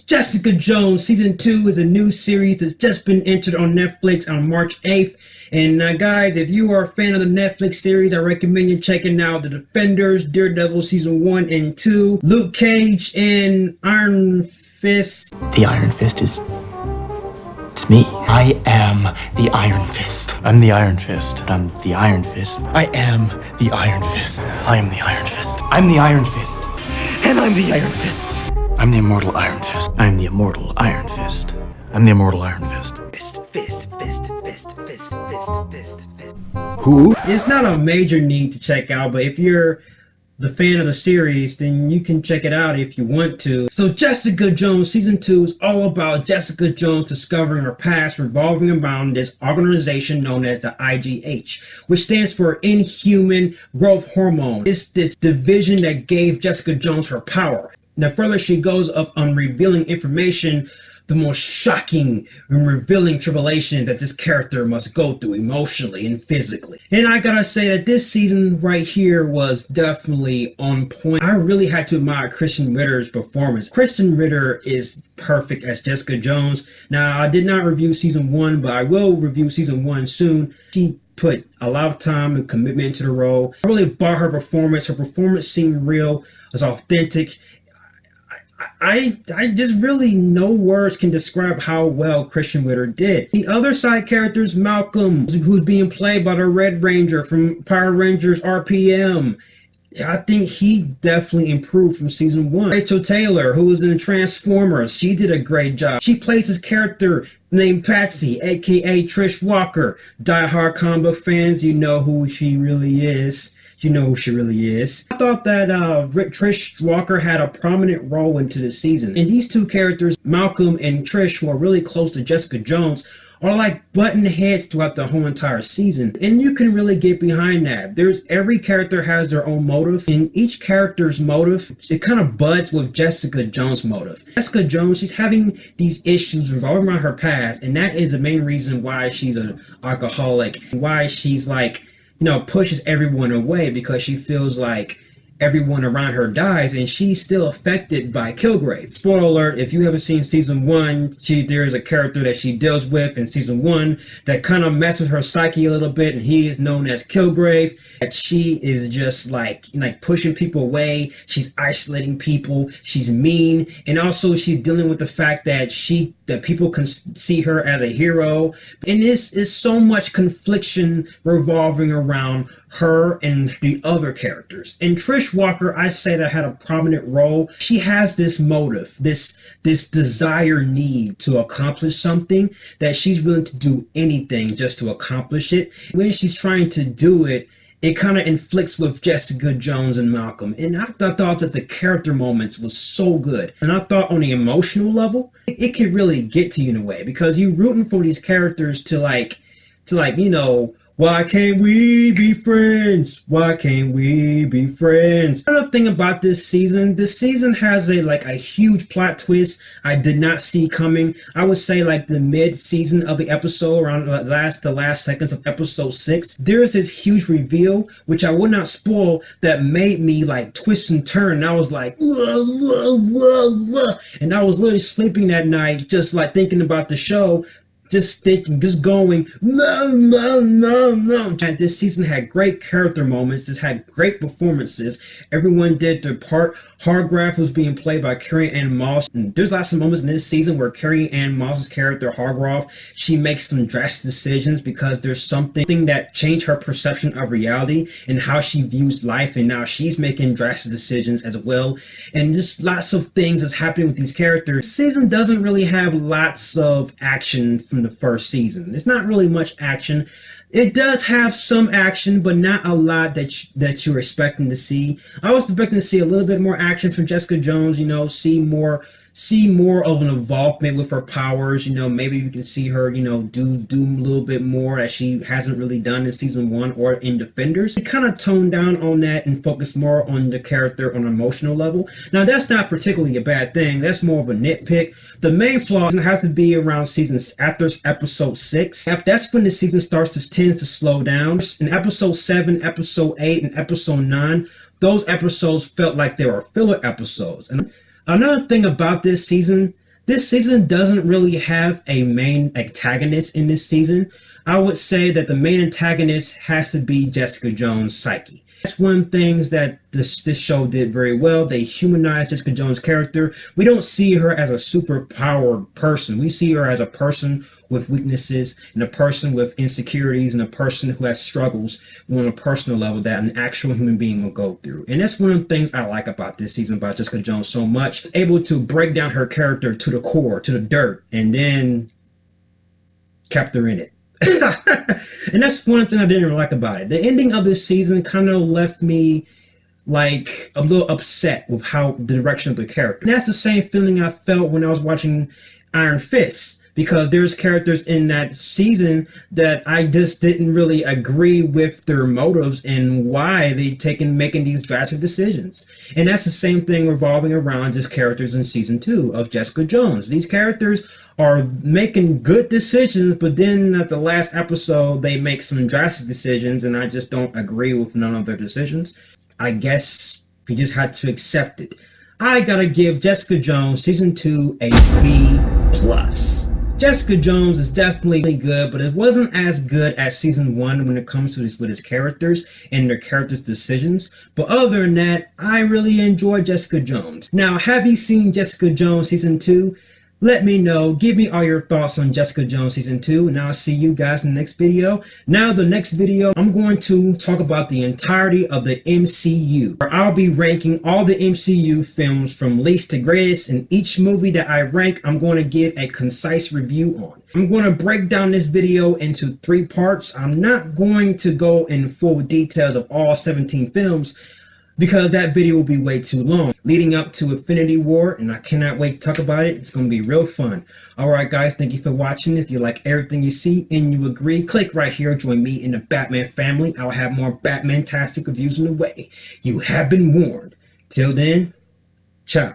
Jessica Jones Season 2 is a new series that's just been entered on Netflix on March 8th. And guys, if you are a fan of the Netflix series, I recommend you checking out The Defenders, Daredevil Season 1 and 2, Luke Cage, and Iron Fist. The Iron Fist is... it's me. I am the Iron Fist. I'm the Iron Fist. I'm the Iron Fist. I am the Iron Fist. I am the Iron Fist. I'm the Iron Fist. And I'm the Iron Fist. I'm the immortal Iron Fist. I'm the immortal Iron Fist. I'm the immortal Iron Fist. Fist. Who? It's not a major need to check out, but if you're the fan of the series, then you can check it out if you want to. So Jessica Jones Season 2 is all about Jessica Jones discovering her past revolving around this organization known as the IGH, which stands for Inhuman Growth Hormone. It's this division that gave Jessica Jones her power. The further she goes up on revealing information, the more shocking and revealing tribulation that this character must go through emotionally and physically. And I gotta say that this season right here was definitely on point. I really had to admire Krysten Ritter's performance. Krysten Ritter is perfect as Jessica Jones. Now, I did not review Season 1, but I will review Season 1 soon. She put a lot of time and commitment into the role. I really bought her performance. Her performance seemed real, it was authentic. I just really no words can describe how well Krysten Ritter did. The other side characters, Malcolm, who's being played by the Red Ranger from Power Rangers RPM. I think he definitely improved from Season 1. Rachel Taylor, who was in Transformers, she did a great job. She plays this character named Patsy, aka Trish Walker. Die-hard comic book fans, you know who she really is. You know who she really is. I thought that Trish Walker had a prominent role into the season. And these two characters, Malcolm and Trish, who are really close to Jessica Jones, are like button heads throughout the whole entire season. And you can really get behind that. Every character has their own motive, and each character's motive, it kind of buds with Jessica Jones' motive. Jessica Jones, she's having these issues revolving around her past, and that is the main reason why she's an alcoholic, why she's like, pushes everyone away, because she feels like everyone around her dies and she's still affected by Kilgrave. Spoiler alert, if you haven't seen Season 1, there's a character that she deals with in Season 1 that kind of messes with her psyche a little bit, and he is known as Kilgrave. And she is just like pushing people away, she's isolating people, she's mean, and also she's dealing with the fact that people can see her as a hero. And this is so much confliction revolving around her and the other characters. And Trish Walker, I say, that had a prominent role. She has this motive, this desire, need to accomplish something, that she's willing to do anything just to accomplish it. When she's trying to do it, it kind of inflicts with Jessica Jones and Malcolm. And I thought that the character moments was so good. And I thought on the emotional level, it could really get to you in a way, because you're rooting for these characters to why can't we be friends? Why can't we be friends? Another thing about this season has a huge plot twist I did not see coming. I would say like the mid-season of the episode, around the last seconds of episode 6, there's this huge reveal, which I will not spoil, that made me like twist and turn. And I was like, whoa, whoa, whoa, whoa. And I was literally sleeping that night, just like thinking about the show, just going, no. This season had great character moments. This had great performances. Everyone did their part. Hargrave was being played by Carrie-Anne Moss. And there's lots of moments in this season where Carrie-Anne Moss's character, Hargrave, she makes some drastic decisions because there's something that changed her perception of reality and how she views life, and now she's making drastic decisions as well. And just lots of things that's happening with these characters. This season doesn't really have lots of action from the first season. There's not really much action. It does have some action, but not a lot that you're expecting to see. I was expecting to see a little bit more action from Jessica Jones, see more of an involvement with her powers. Maybe we can see her, do a little bit more that she hasn't really done in Season 1 or in Defenders. They kind of toned down on that and focus more on the character on an emotional level. Now, that's not particularly a bad thing. That's more of a nitpick. The main flaw has to be around after episode 6. That's when the season tends to slow down. In episode 7, episode 8, and episode 9, those episodes felt like they were filler episodes. And another thing about this season This season doesn't really have a main antagonist in this season. I would say that the main antagonist has to be Jessica Jones' psyche. That's one of the things that this show did very well. They humanized Jessica Jones' character. We don't see her as a superpowered person. We see her as a person with weaknesses, and a person with insecurities, and a person who has struggles on a personal level that an actual human being will go through. And that's one of the things I like about this season, about Jessica Jones so much. It's able to break down her character to the core, to the dirt, and then kept her in it. And that's one thing I didn't like about it. The ending of this season kind of left me like a little upset with how the direction of the character. And that's the same feeling I felt when I was watching Iron Fist, because there's characters in that season that I just didn't really agree with their motives and why they making these drastic decisions. And that's the same thing revolving around just characters in season 2 of Jessica Jones. These characters are making good decisions, but then at the last episode they make some drastic decisions, and I just don't agree with none of their decisions. I guess we just had to accept it. I gotta give Jessica Jones season 2 a B+. Jessica Jones is definitely good, but it wasn't as good as season 1 when it comes to with his characters and their characters' decisions. But other than that, I really enjoy Jessica Jones. Now, have you seen Jessica Jones season 2? Let me know. Give me all your thoughts on Jessica Jones season 2, and I'll see you guys in the next video. Now, the next video, I'm going to talk about the entirety of the MCU, where I'll be ranking all the MCU films from least to greatest, and each movie that I rank, I'm going to give a concise review on. I'm going to break down this video into 3 parts. I'm not going to go in full details of all 17 films, because that video will be way too long, leading up to Infinity War, and I cannot wait to talk about it. It's going to be real fun. Alright guys, thank you for watching. If you like everything you see and you agree, click right here, join me in the Batman family. I'll have more Batman-tastic reviews in the way. You have been warned. Till then, ciao.